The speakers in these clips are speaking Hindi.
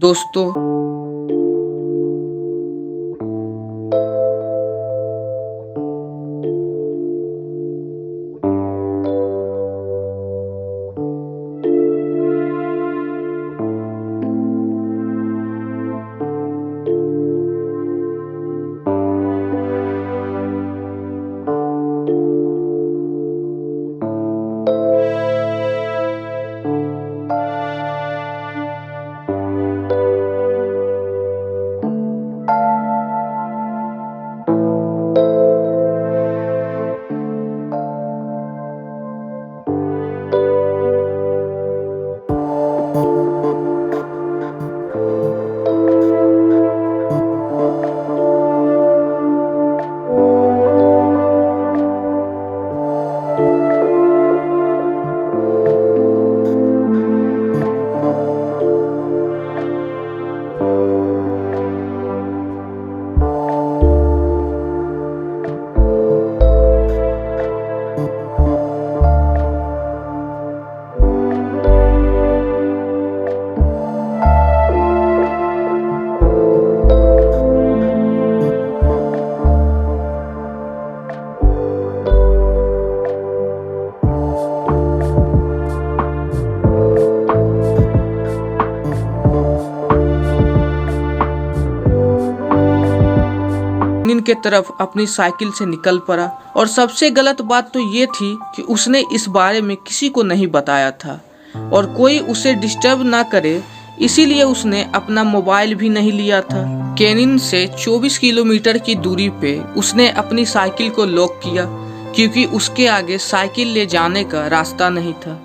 दोस्तों। के तरफ अपनी साइकिल से निकल पड़ा और सबसे गलत बात तो ये थी कि उसने इस बारे में किसी को नहीं बताया था और कोई उसे डिस्टर्ब ना करे, इसीलिए उसने अपना मोबाइल भी नहीं लिया था। कैनिन से 24 किलोमीटर की दूरी पे उसने अपनी साइकिल को लॉक किया क्योंकि उसके आगे साइकिल ले जाने का रास्ता नहीं था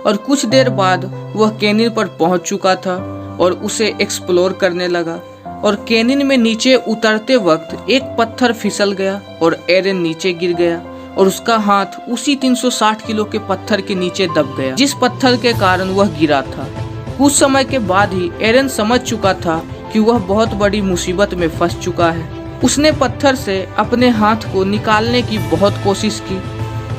और कुछ देर बाद वह कैनिन पर पहुंच चुका था और उसे एक्सप्लोर करने लगा। और कैनिन में नीचे उतरते वक्त एक पत्थर फिसल गया और एरन नीचे गिर गया और उसका हाथ उसी 360 किलो के पत्थर के नीचे दब गया, जिस पत्थर के कारण वह गिरा था। कुछ समय के बाद ही एरन समझ चुका था कि वह बहुत बड़ी मुसीबत में फंस चुका है। उसने पत्थर से अपने हाथ को निकालने की बहुत कोशिश की,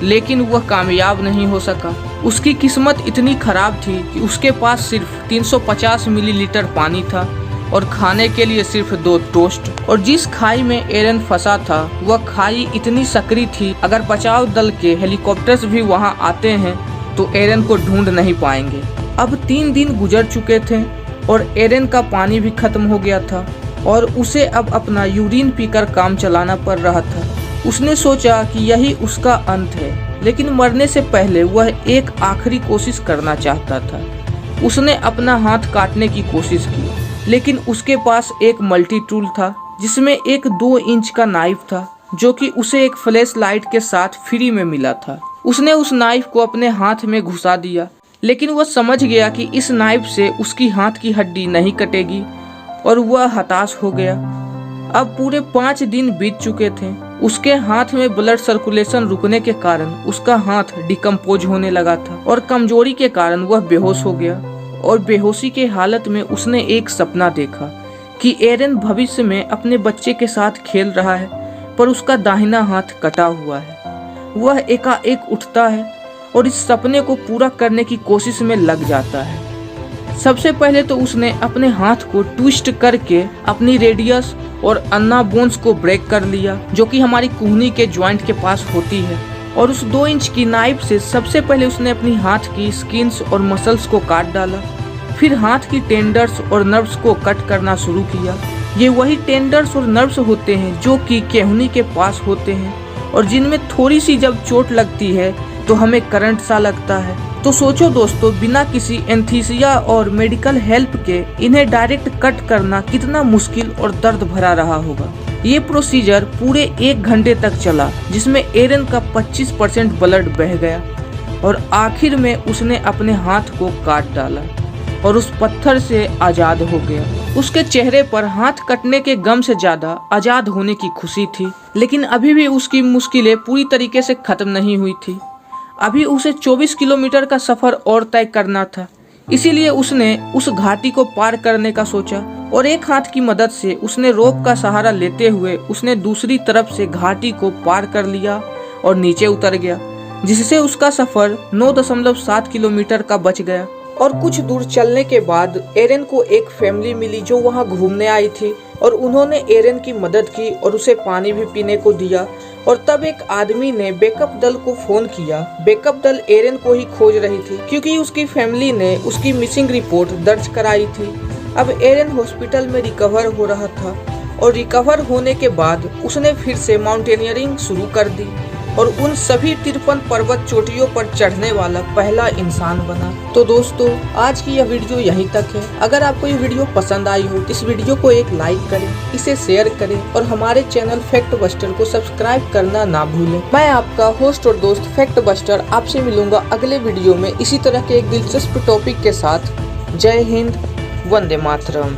लेकिन वह कामयाब नहीं हो सका। उसकी किस्मत इतनी खराब थी कि उसके पास सिर्फ 350 मिलीलीटर पानी था और खाने के लिए सिर्फ 2 टोस्ट। और जिस खाई में एरन फंसा था वह खाई इतनी सकरी थी, अगर बचाव दल के हेलीकॉप्टर्स भी वहां आते हैं तो एरन को ढूंढ नहीं पाएंगे। अब 3 दिन गुजर चुके थे और एरन का पानी भी खत्म हो गया था और उसे अब अपना यूरिन पीकर काम चलाना पड़ रहा था। उसने सोचा कि यही उसका अंत है, लेकिन मरने से पहले वह एक आखिरी कोशिश करना चाहता था। उसने अपना हाथ काटने की कोशिश की, लेकिन उसके पास एक मल्टी टूल था जिसमें एक 2 इंच का नाइफ था जो कि उसे एक फ्लैश लाइट के साथ फ्री में मिला था। उसने उस नाइफ को अपने हाथ में घुसा दिया, लेकिन वह समझ गया कि इस नाइफ से उसकी हाथ की हड्डी नहीं कटेगी और वह हताश हो गया। अब पूरे 5 दिन बीत चुके थे। उसके हाथ में ब्लड सर्कुलेशन रुकने के कारण उसका हाथ डिकम्पोज होने लगा था और कमजोरी के कारण वह बेहोश हो गया। और बेहोशी के हालत में उसने एक सपना देखा कि एरन भविष्य में अपने बच्चे के साथ खेल रहा है, पर उसका दाहिना हाथ कटा हुआ है। वह एकाएक उठता है और इस सपने को पूरा करने की कोशिश में लग जाता है। सबसे पहले तो उसने अपने हाथ को ट्विस्ट करके अपनी रेडियस और अन्ना बोन्स को ब्रेक कर लिया, जो कि हमारी कुहनी के जॉइंट के पास होती है। और उस 2 इंच की नाइफ से सबसे पहले उसने अपनी हाथ की स्किन्स और मसल्स को काट डाला। फिर हाथ की टेंडर्स और नर्व्स को कट करना शुरू किया। ये वही टेंडर्स और नर्व्स होते हैं जो कि केहूनी के पास होते हैं और जिनमें थोड़ी सी जब चोट लगती है तो हमें करंट सा लगता है। तो सोचो दोस्तों, बिना किसी एंथीसिया और मेडिकल हेल्प के इन्हें डायरेक्ट कट करना कितना मुश्किल और दर्द भरा रहा होगा। ये प्रोसीजर पूरे 1 घंटे तक चला, जिसमें एरन का 25% ब्लड बह गया और आखिर में उसने अपने हाथ को काट डाला और उस पत्थर से आज़ाद हो गया। उसके चेहरे पर हाथ कटने के गम से ज़्यादा आज़ाद होने की खुशी थी, लेकिन अभी भी उसकी मुश्किलें पूरी तरीके से ख़त्म नहीं हुई थी। अभी उसे 24 किलोमीटर का सफ़र और तय करना था, इसीलिए उसने उस घाटी को पार करने का सोचा और एक हाथ की मदद से उसने रोप का सहारा लेते हुए उसने दूसरी तरफ से घाटी को पार कर लिया और नीचे उतर गया, जिससे उसका सफ़र 9.7 किलोमीटर का बच गया। और कुछ दूर चलने के बाद एरन को एक फैमिली मिली जो वहां घूमने आई थी और उन्होंने एरन की मदद की और उसे पानी भी पीने को दिया। और तब एक आदमी ने बैकअप दल को फोन किया। बैकअप दल एरन को ही खोज रही थी क्योंकि उसकी फैमिली ने उसकी मिसिंग रिपोर्ट दर्ज कराई थी। अब एरन हॉस्पिटल में रिकवर हो रहा था और रिकवर होने के बाद उसने फिर से माउंटेनियरिंग शुरू कर दी और उन सभी 53 पर्वत चोटियों पर चढ़ने वाला पहला इंसान बना। तो दोस्तों, आज की यह वीडियो यहीं तक है। अगर आपको ये वीडियो पसंद आई हो तो इस वीडियो को एक लाइक करें, इसे शेयर करें और हमारे चैनल फैक्ट बस्टर को सब्सक्राइब करना ना भूलें। मैं आपका होस्ट और दोस्त फैक्ट बस्टर आपसे मिलूंगा अगले वीडियो में इसी तरह के एक दिलचस्प टॉपिक के साथ। जय हिंद, वंदे मातरम।